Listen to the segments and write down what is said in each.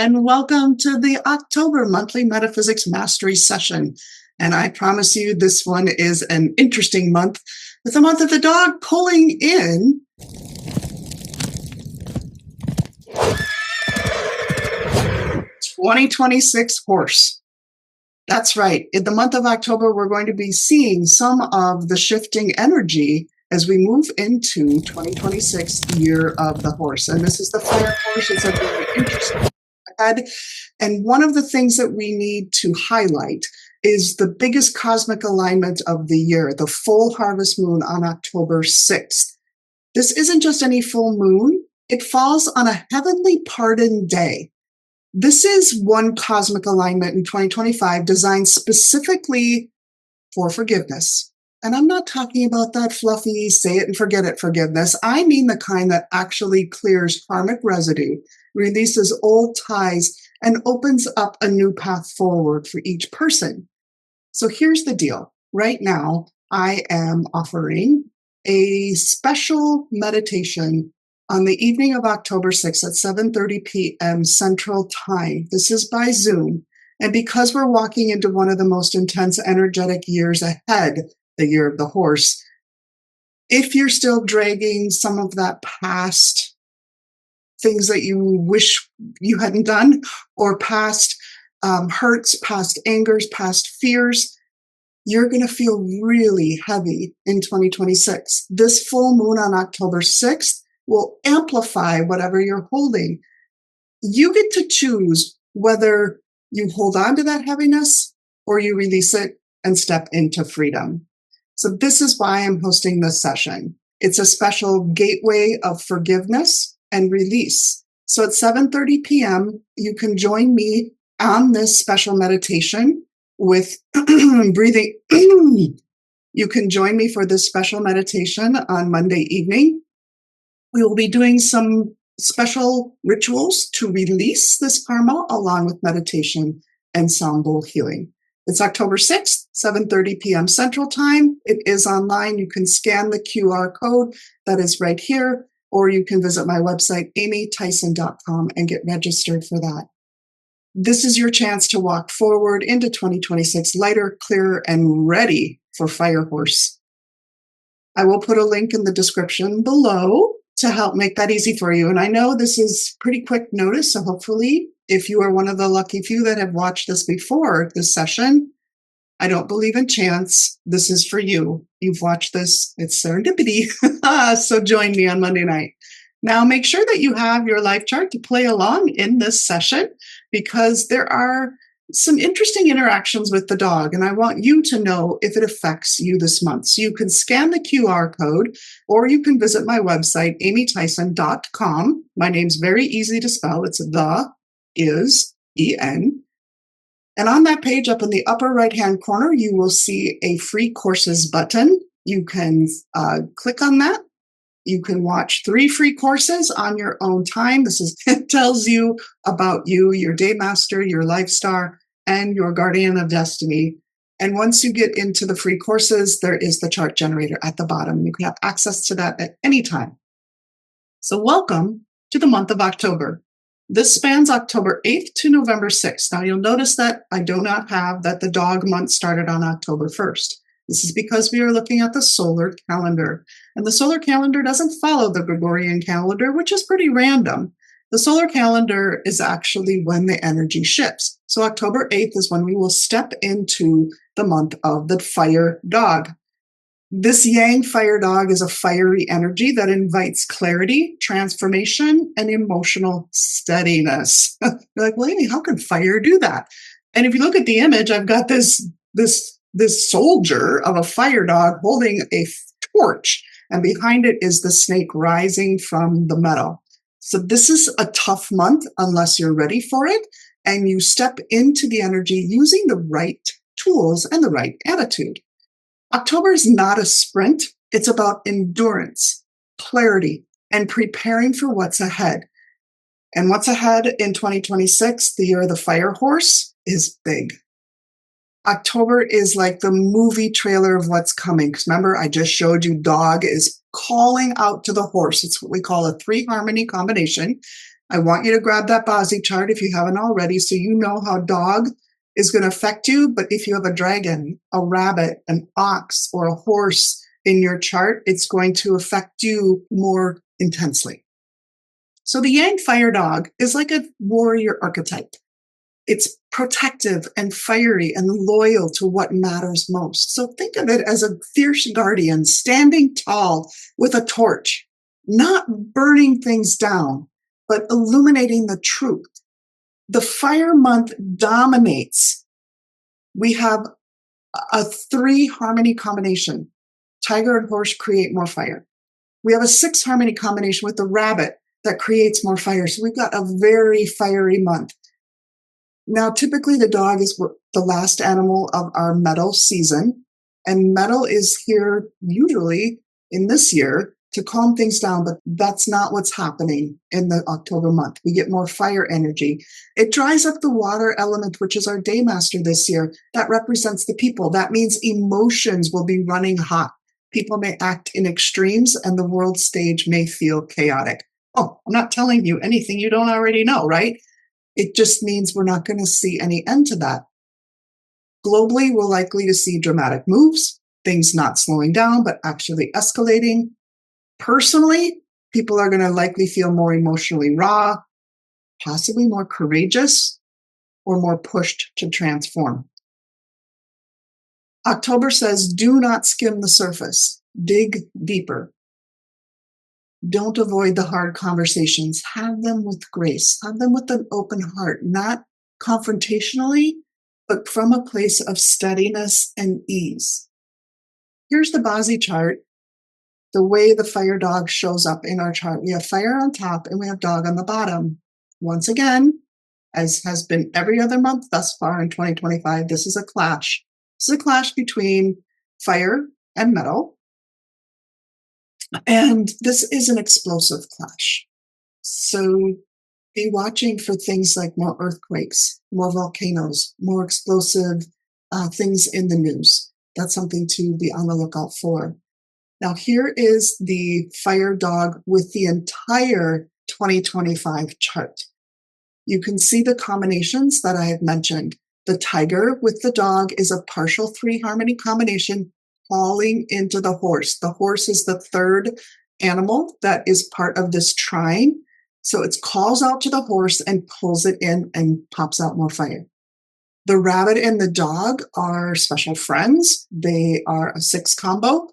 and welcome to the October monthly Metaphysics Mastery session. And I promise you this one is an interesting month, with the month of the dog pulling in (2026) horse. That's right. In the month of October, we're going to be seeing some of the shifting energy as we move into 2026, year of the horse. And this is the fire horse. It's a very interesting head. And one of the things that we need to highlight is the biggest cosmic alignment of the year, the full harvest moon on October 6th. This isn't just any full moon. It falls on a heavenly pardon day. This is one cosmic alignment in 2025 designed specifically for forgiveness. And I'm not talking about that fluffy, say it and forget it forgiveness. I mean the kind that actually clears karmic residue, releases old ties, and opens up a new path forward for each person. So here's the deal. Right now, I am offering a special meditation on the evening of October 6th at 7:30 p.m. Central Time. This is by Zoom. And because we're walking into one of the most intense energetic years ahead, the year of the horse, if you're still dragging some of that past things that you wish you hadn't done, or past hurts, past angers, past fears, you're going to feel really heavy in 2026. This full moon on October 6th will amplify whatever you're holding. You get to choose whether you hold on to that heaviness or you release it and step into freedom. So this is why I'm hosting this session. It's a special gateway of forgiveness and release. So at 7:30 p.m., you can join me on this special meditation with breathing. You can join me for this special meditation on Monday evening. We will be doing some special rituals to release this karma, along with meditation and sound bowl healing. It's October 6th, 7:30 p.m. Central Time. It is online. You can scan the QR code that is right here, or you can visit my website, amytyson.com, and get registered for that. This is your chance to walk forward into 2026 lighter, clearer, and ready for Fire Horse. I will put a link in the description below to help make that easy for you. And I know this is pretty quick notice, so hopefully, if you are one of the lucky few that have watched this before this session, I don't believe in chance. This is for you. You've watched this. It's serendipity. So join me on Monday night. Now, make sure that you have your life chart to play along in this session, because there are some interesting interactions with the dog, and I want you to know if it affects you this month. So you can scan the QR code, or you can visit my website, amytyson.com. My name's very easy to spell. It's the-is-E-n. And on that page, up in the upper right-hand corner, you will see a free courses button. You can click on that. You can watch 3 free courses on your own time. It tells you about you, your day master, your life star, and your guardian of destiny. And once you get into the free courses, there is the chart generator at the bottom. You can have access to that at any time. So welcome to the month of October. This spans October 8th to November 6th. Now you'll notice that I do not have that the dog month started on October 1st. This is because we are looking at the solar calendar. And the solar calendar doesn't follow the Gregorian calendar, which is pretty random. The solar calendar is actually when the energy shifts. So October 8th is when we will step into the month of the fire dog. This yang fire dog is a fiery energy that invites clarity, transformation, and emotional steadiness. You're like, well, Amy, how can fire do that? And if you look at the image, I've got this soldier of a fire dog holding a torch, and behind it is the snake rising from the meadow. So this is a tough month unless you're ready for it, and you step into the energy using the right tools and the right attitude. October is not a sprint. It's about endurance, clarity, and preparing for what's ahead. And what's ahead in 2026, the year of the fire horse, is big. October is like the movie trailer of what's coming. Because remember, I just showed you dog is calling out to the horse. It's what we call a 3-harmony combination. I want you to grab that Bozzy chart if you haven't already, so you know how dog is going to affect you. But if you have a dragon, a rabbit, an ox, or a horse in your chart, it's going to affect you more intensely. So the Yang fire dog is like a warrior archetype. It's protective and fiery and loyal to what matters most. So think of it as a fierce guardian standing tall with a torch, not burning things down, but illuminating the truth. The fire month dominates. We have a 3 harmony combination. Tiger and horse create more fire. We have a 6 harmony combination with the rabbit that creates more fire. So we've got a very fiery month. Now, typically the dog is the last animal of our metal season, and metal is here usually in this year to calm things down, but that's not what's happening in the October month. We get more fire energy. It dries up the water element, which is our day master this year. That represents the people. That means emotions will be running hot. People may act in extremes, and the world stage may feel chaotic. Oh, I'm not telling you anything you don't already know, right? It just means we're not going to see any end to that. Globally, we're likely to see dramatic moves, things not slowing down, but actually escalating. Personally, people are going to likely feel more emotionally raw, possibly more courageous, or more pushed to transform. October says, do not skim the surface, dig deeper. Don't avoid the hard conversations. Have them with grace. Have them with an open heart, not confrontationally, but from a place of steadiness and ease. Here's the Bozzy chart, the way the fire dog shows up in our chart. We have fire on top and we have dog on the bottom. Once again, as has been every other month thus far in 2025, this is a clash. This is a clash between fire and metal. And this is an explosive clash. So be watching for things like more earthquakes, more volcanoes, more explosive things in the news. That's something to be on the lookout for. Now, here is the fire dog with the entire 2025 chart. You can see the combinations that I have mentioned. The tiger with the dog is a partial 3 harmony combination falling into the horse. The horse is the third animal that is part of this trine. So it calls out to the horse and pulls it in and pops out more fire. The rabbit and the dog are special friends. They are a 6 combo.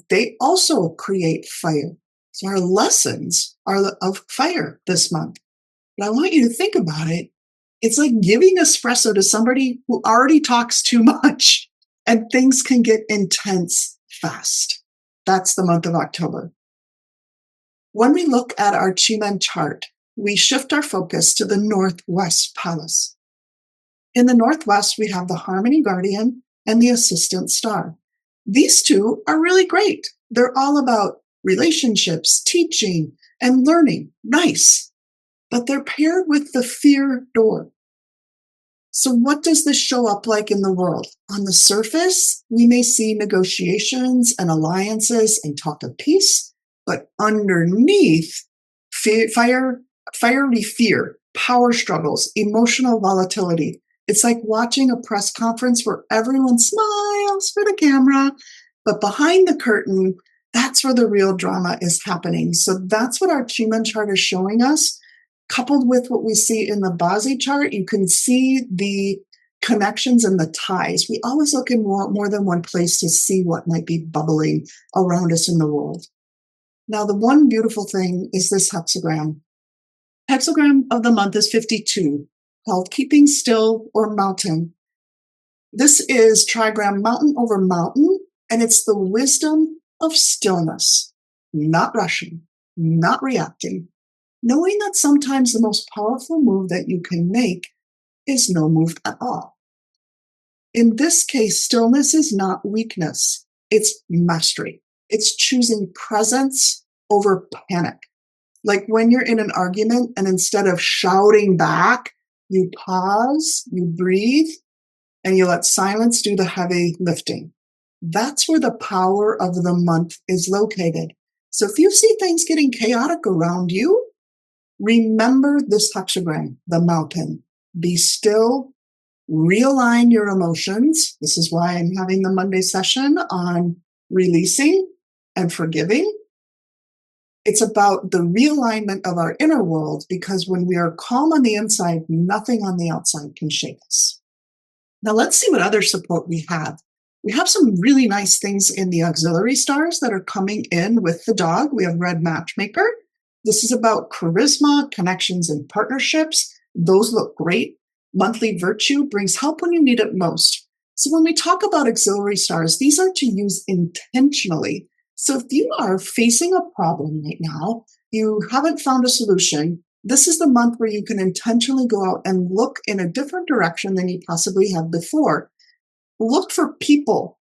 They also create fire. So our lessons are of fire this month. But I want you to think about it. It's like giving espresso to somebody who already talks too much, and things can get intense fast. That's the month of October. When we look at our Chi-Men chart, we shift our focus to the Northwest Palace. In the Northwest, we have the Harmony Guardian and the Assistant Star. These two are really great. They're all about relationships, teaching, and learning. Nice. But they're paired with the Fear Door. So what does this show up like in the world? On the surface, we may see negotiations and alliances and talk of peace, but underneath, fiery fear, power struggles, emotional volatility. It's like watching a press conference where everyone smiles for the camera, but behind the curtain, that's where the real drama is happening. So that's what our Chi-Men chart is showing us. Coupled with what we see in the Bozzy chart, you can see the connections and the ties. We always look in more than one place to see what might be bubbling around us in the world. Now, the one beautiful thing is this hexagram. Hexagram of the month is 52, called Keeping Still or Mountain. This is trigram mountain over mountain, and it's the wisdom of stillness, not rushing, not reacting, knowing that sometimes the most powerful move that you can make is no move at all. In this case, stillness is not weakness. It's mastery. It's choosing presence over panic. Like when you're in an argument and instead of shouting back, you pause, you breathe, and you let silence do the heavy lifting. That's where the power of the month is located. So if you see things getting chaotic around you, Remember this hexagram, the mountain. Be still, realign your emotions. This is why I'm having the Monday session on releasing and forgiving. It's about the realignment of our inner world, because when we are calm on the inside, nothing on the outside can shake us. Now let's see what other support we have. We have some really nice things in the auxiliary stars that are coming in with the dog. We have Red Matchmaker. This is about charisma, connections, and partnerships. Those look great. Monthly Virtue brings help when you need it most. So when we talk about auxiliary stars, these are to use intentionally. So if you are facing a problem right now, you haven't found a solution, this is the month where you can intentionally go out and look in a different direction than you possibly have before. Look for people.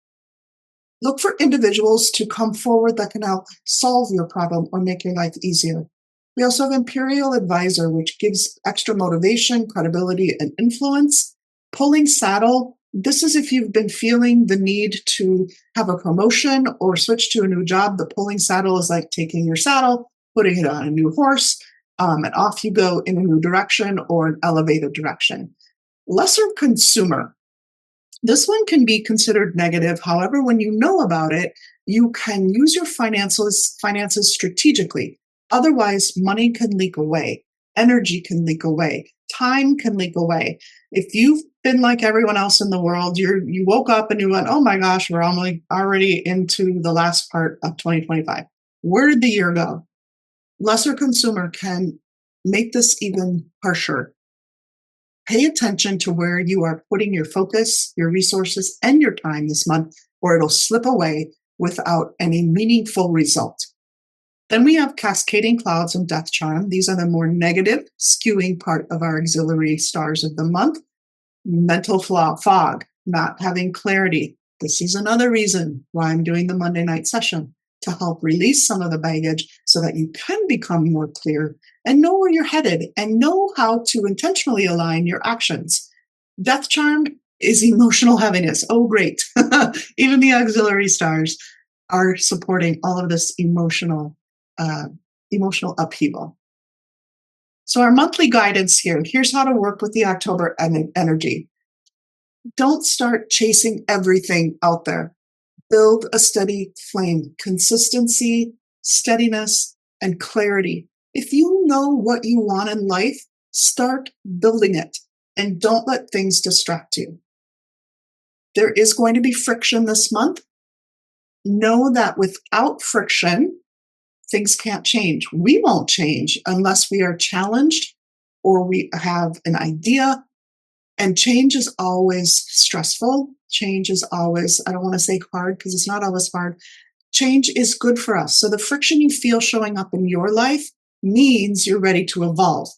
Look for individuals to come forward that can help solve your problem or make your life easier. We also have Imperial Advisor, which gives extra motivation, credibility, and influence. Pulling Saddle. This is if you've been feeling the need to have a promotion or switch to a new job. The pulling saddle is like taking your saddle, putting it on a new horse, and off you go in a new direction or an elevated direction. Lesser Consumer. This one can be considered negative. However, when you know about it, you can use your finances strategically. Otherwise, money can leak away. Energy can leak away. Time can leak away. If you've been like everyone else in the world, you woke up and you went, oh my gosh, we're already into the last part of 2025. Where did the year go? Lesser Consumer can make this even harsher. Pay attention to where you are putting your focus, your resources, and your time this month, or it'll slip away without any meaningful result. Then we have Cascading Clouds and Death Charm. These are the more negative, skewing part of our auxiliary stars of the month. Mental fog, not having clarity. This is another reason why I'm doing the Monday night session, to help release some of the baggage so that you can become more clear and know where you're headed and know how to intentionally align your actions. Death Charm is emotional heaviness. Oh, great. Even the auxiliary stars are supporting all of this emotional upheaval. So our monthly guidance here, here's how to work with the October energy. Don't start chasing everything out there. Build a steady flame, consistency, steadiness, and clarity. If you know what you want in life, start building it and don't let things distract you. There is going to be friction this month. Know that without friction, things can't change. We won't change unless we are challenged or we have an idea. And change is always stressful. Change is always, I don't want to say hard because it's not always hard. Change is good for us. So the friction you feel showing up in your life means you're ready to evolve.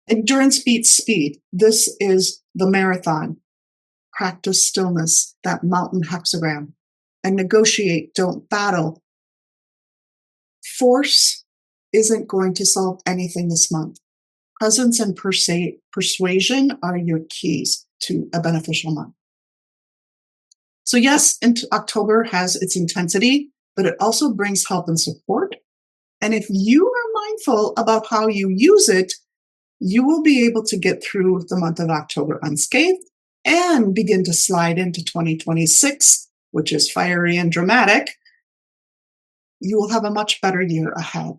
Endurance beats speed. This is the marathon. Practice stillness, that mountain hexagram, and negotiate, don't battle. Force isn't going to solve anything this month. Presence and persuasion are your keys to a beneficial month. So yes, October has its intensity, but it also brings help and support. And if you are mindful about how you use it, you will be able to get through the month of October unscathed and begin to slide into 2026, which is fiery and dramatic. You will have a much better year ahead.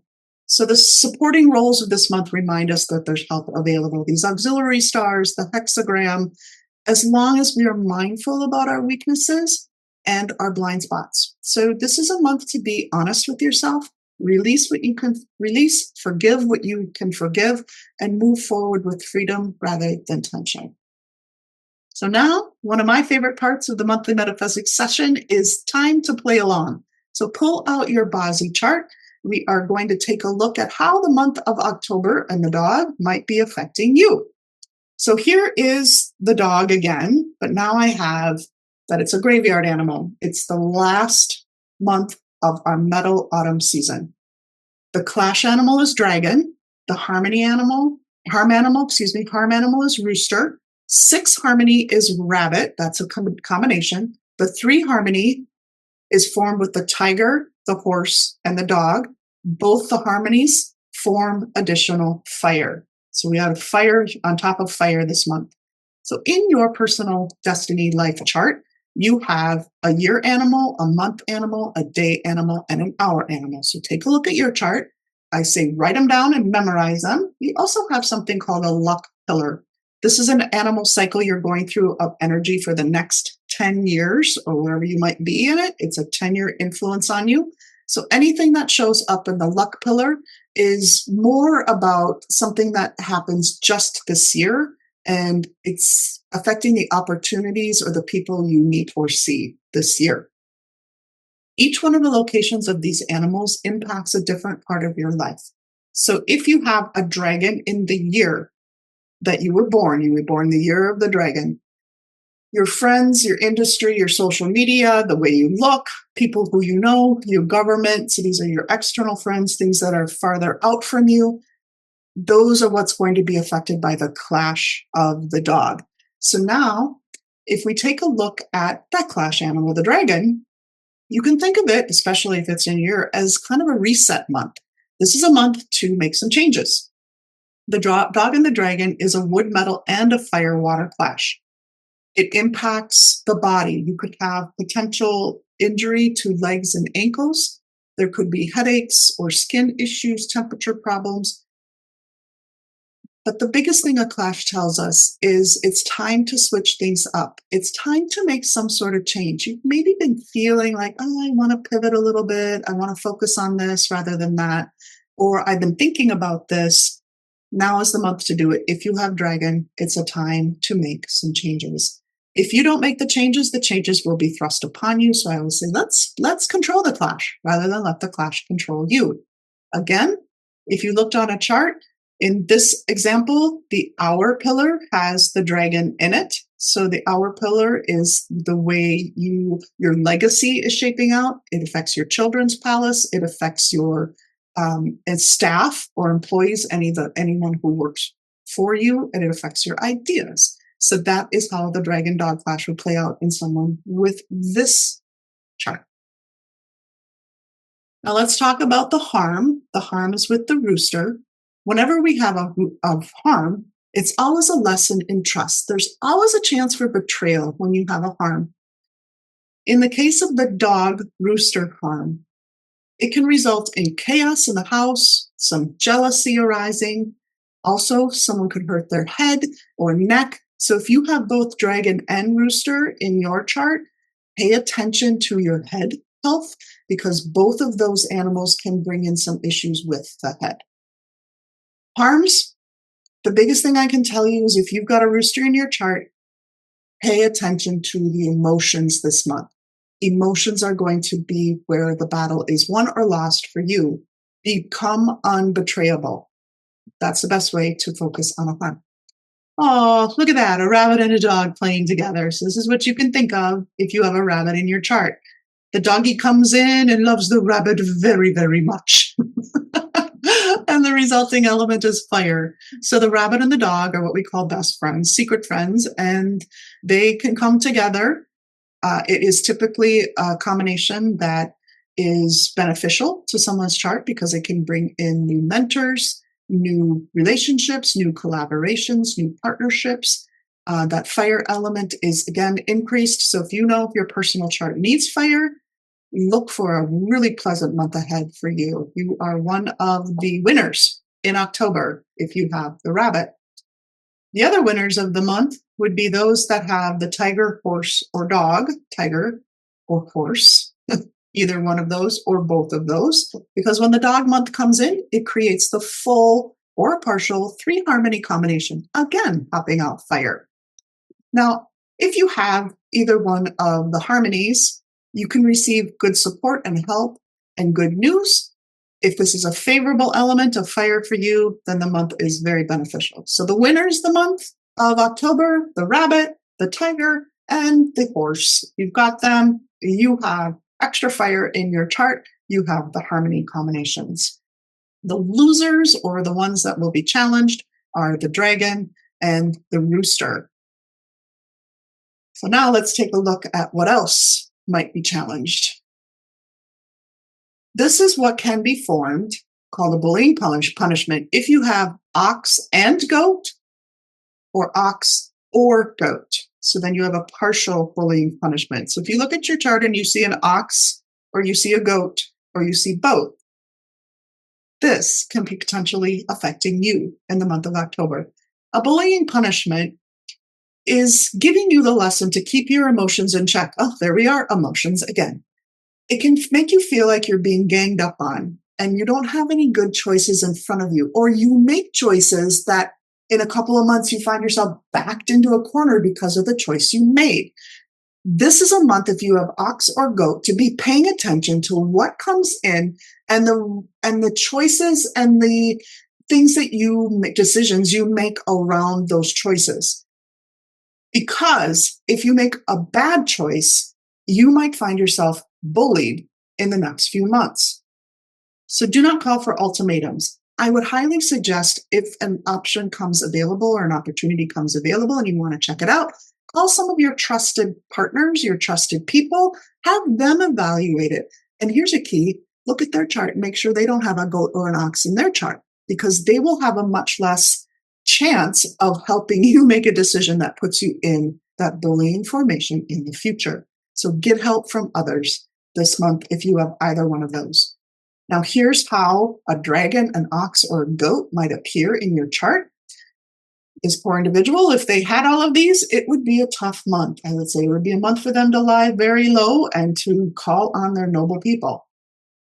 So the supporting roles of this month remind us that there's help available. These auxiliary stars, the hexagram, as long as we are mindful about our weaknesses and our blind spots. So this is a month to be honest with yourself, release what you can release, forgive what you can forgive, and move forward with freedom rather than tension. So now, one of my favorite parts of the monthly metaphysics session is time to play along. So pull out your Bozzi chart. We are going to take a look at how the month of October and the dog might be affecting you. So here is the dog again, but now I have that it's a graveyard animal. It's the last month of our metal autumn season. The clash animal is dragon. The harm animal is rooster. 6 harmony is rabbit. That's a combination. The 3 harmony is formed with the tiger, the horse, and the dog. Both the harmonies form additional fire. So we have fire on top of fire this month. So in your personal destiny life chart, you have a year animal, a month animal, a day animal, and an hour animal. So take a look at your chart. I say write them down and memorize them. You also have something called a luck pillar. This is an animal cycle you're going through of energy for the next 10 years or wherever you might be in it. It's a 10-year influence on you. So anything that shows up in the luck pillar is more about something that happens just this year, and it's affecting the opportunities or the people you meet or see this year. Each one of the locations of these animals impacts a different part of your life. So if you have a dragon in the year that you were born the year of the dragon, your friends, your industry, your social media, the way you look, people who you know, your government, so these are your external friends, things that are farther out from you, those are what's going to be affected by the clash of the dog. So now, if we take a look at that clash animal, the dragon, you can think of it, especially if it's in your, as kind of a reset month. This is a month to make some changes. The dog and the dragon is a wood, metal, and a fire water clash. It impacts the body. You could have potential injury to legs and ankles. There could be headaches or skin issues, temperature problems. But the biggest thing a clash tells us is it's time to switch things up. It's time to make some sort of change. You've maybe been feeling like, oh, I want to pivot a little bit. I want to focus on this rather than that. Or I've been thinking about this. Now is the month to do it. If you have dragon, it's a time to make some changes. If you don't make the changes will be thrust upon you. So I always say, let's control the clash rather than let the clash control you. Again, if you looked on a chart, in this example, the hour pillar has the dragon in it. So the hour pillar is the way your legacy is shaping out. It affects your children's palace. It affects your staff or employees, anyone who works for you, and it affects your ideas. So that is how the dragon dog clash would play out in someone with this chart. Now let's talk about the harm. The harm is with the rooster. Whenever we have a harm, it's always a lesson in trust. There's always a chance for betrayal when you have a harm. In the case of the dog rooster harm, it can result in chaos in the house, some jealousy arising. Also, someone could hurt their head or neck. So if you have both dragon and rooster in your chart, pay attention to your head health because both of those animals can bring in some issues with the head. Harms, the biggest thing I can tell you is if you've got a rooster in your chart, pay attention to the emotions this month. Emotions are going to be where the battle is won or lost for you. Become unbetrayable. That's the best way to focus on a harm. Oh, look at that, a rabbit and a dog playing together. So this is what you can think of if you have a rabbit in your chart. The doggy comes in and loves the rabbit very, very much. And the resulting element is fire. So the rabbit and the dog are what we call best friends, secret friends, and they can come together. It is typically a combination that is beneficial to someone's chart because it can bring in new mentors, new relationships, new collaborations, new partnerships. That fire element is, again, increased. So if you know if your personal chart needs fire, look for a really pleasant month ahead for you. You are one of the winners in October if you have the rabbit. The other winners of the month would be those that have the tiger, horse, or dog, tiger or horse, either one of those or both of those, because when the dog month comes in, it creates the full or partial 3 harmony combination, again, popping out fire. Now, if you have either one of the harmonies, you can receive good support and help and good news. If this is a favorable element of fire for you, then the month is very beneficial. So the winners the month of October, the rabbit, the tiger, and the horse. You've got them. You have extra fire in your chart. You have the harmony combinations. The losers, or the ones that will be challenged, are the dragon and the rooster. So now let's take a look at what else might be challenged. This is what can be formed called a bullying punishment if you have ox and goat or ox or goat. So then you have a partial bullying punishment. So if you look at your chart and you see an ox or you see a goat or you see both, this can be potentially affecting you in the month of October. A bullying punishment is giving you the lesson to keep your emotions in check. Oh, there we are, emotions again. It can make you feel like you're being ganged up on and you don't have any good choices in front of you, or you make choices that in a couple of months you find yourself backed into a corner because of the choice you made. This is a month, if you have ox or goat, to be paying attention to what comes in and the choices and the things that you make, decisions you make around those choices. Because if you make a bad choice, you might find yourself bullied in the next few months. So do not call for ultimatums. I would highly suggest, if an option comes available or an opportunity comes available and you want to check it out, call some of your trusted partners, your trusted people, have them evaluate it. And here's a key: look at their chart and make sure they don't have a goat or an ox in their chart, because they will have a much less chance of helping you make a decision that puts you in that bullying formation in the future. So get help from others this month if you have either one of those. Now, here's how a dragon, an ox, or a goat might appear in your chart. This poor individual, if they had all of these, it would be a tough month. I would say it would be a month for them to lie very low and to call on their noble people.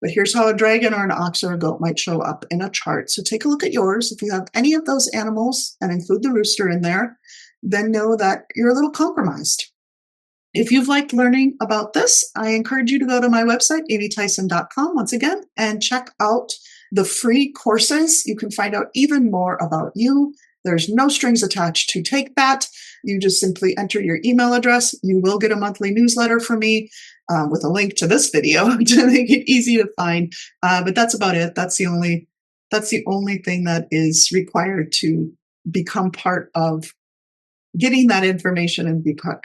But here's how a dragon or an ox or a goat might show up in a chart. So take a look at yours. If you have any of those animals, and include the rooster in there, then know that you're a little compromised. If you've liked learning about this, I encourage you to go to my website, amytyson.com, once again, and check out the free courses. You can find out even more about you. There's no strings attached to take that. You just simply enter your email address. You will get a monthly newsletter from me with a link to this video to make it easy to find. But that's about it. That's the only thing that is required to become part of getting that information and become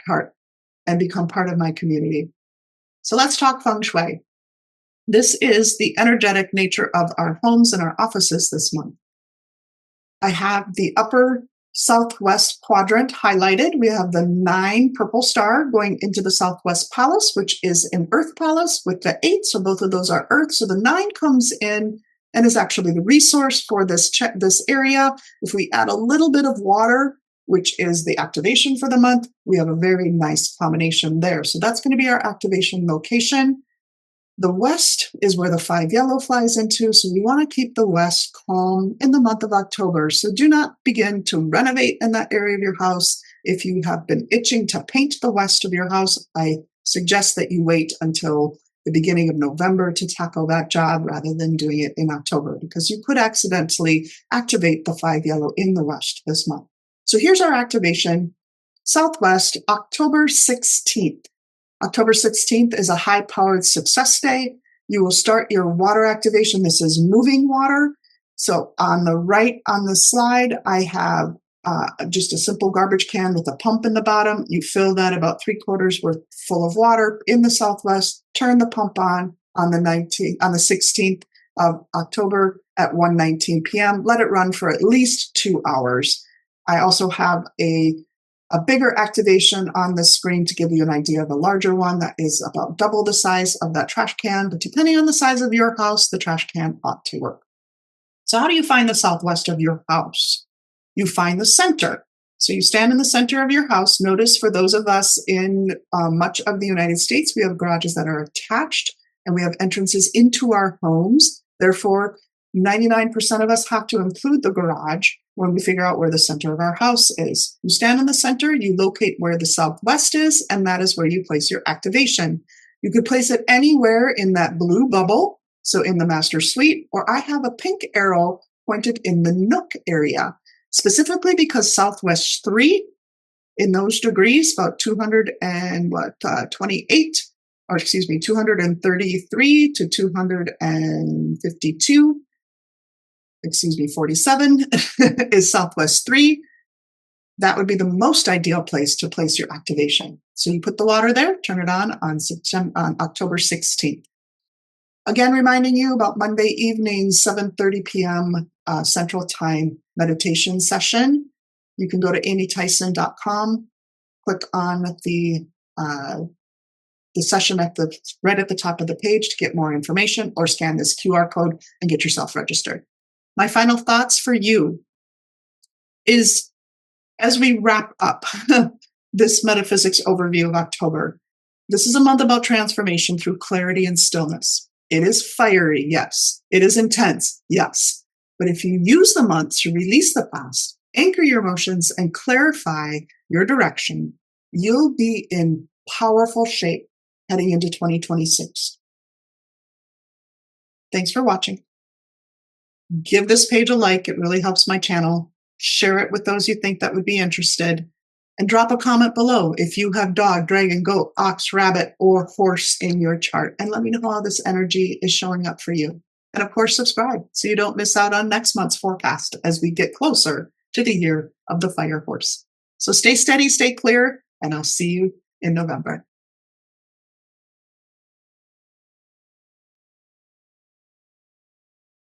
part of my community. So let's talk feng shui. This is the energetic nature of our homes and our offices this month. I have the upper southwest quadrant highlighted. We have the 9 purple star going into the southwest palace, which is an earth palace with the 8. So both of those are earth. So the 9 comes in and is actually the resource for this area. If we add a little bit of water, which is the activation for the month, we have a very nice combination there. So that's going to be our activation location. The west is where the 5 yellow flies into, so we want to keep the west calm in the month of October. So do not begin to renovate in that area of your house. If you have been itching to paint the west of your house, I suggest that you wait until the beginning of November to tackle that job rather than doing it in October, because you could accidentally activate the 5 yellow in the west this month. So here's our activation. Southwest, October 16th. October 16th is a high-powered success day. You will start your water activation. This is moving water. So on the right on the slide, I have just a simple garbage can with a pump in the bottom. You fill that about 3/4 worth full of water in the southwest. Turn the pump on the 16th of October at 1:19 p.m. Let it run for at least 2 hours. I also have a bigger activation on the screen to give you an idea of a larger one that is about double the size of that trash can. But depending on the size of your house, the trash can ought to work. So how do you find the southwest of your house? You find the center. So you stand in the center of your house. Notice for those of us in much of the United States, we have garages that are attached and we have entrances into our homes. Therefore, 99% of us have to include the garage when we figure out where the center of our house is. You stand in the center, you locate where the southwest is, and that is where you place your activation. You could place it anywhere in that blue bubble, so in the master suite, or I have a pink arrow pointed in the nook area, specifically because southwest 3 in those degrees, about 233 to 252, 47 is southwest 3. That would be the most ideal place to place your activation. So you put the water there, turn it on October 16th. Again, reminding you about Monday evening, 7:30 p.m. Central Time meditation session. You can go to amytyson.com, click on the session right at the top of the page to get more information, or scan this QR code and get yourself registered. My final thoughts for you is, as we wrap up this metaphysics overview of October, this is a month about transformation through clarity and stillness. It is fiery, yes. It is intense, yes. But if you use the month to release the past, anchor your emotions, and clarify your direction, you'll be in powerful shape heading into 2026. Thanks for watching. Give this page a like. It really helps my channel. Share it with those you think that would be interested. And drop a comment below if you have dog, dragon, goat, ox, rabbit, or horse in your chart. And let me know how this energy is showing up for you. And of course, subscribe so you don't miss out on next month's forecast as we get closer to the year of the fire horse. So stay steady, stay clear, and I'll see you in November.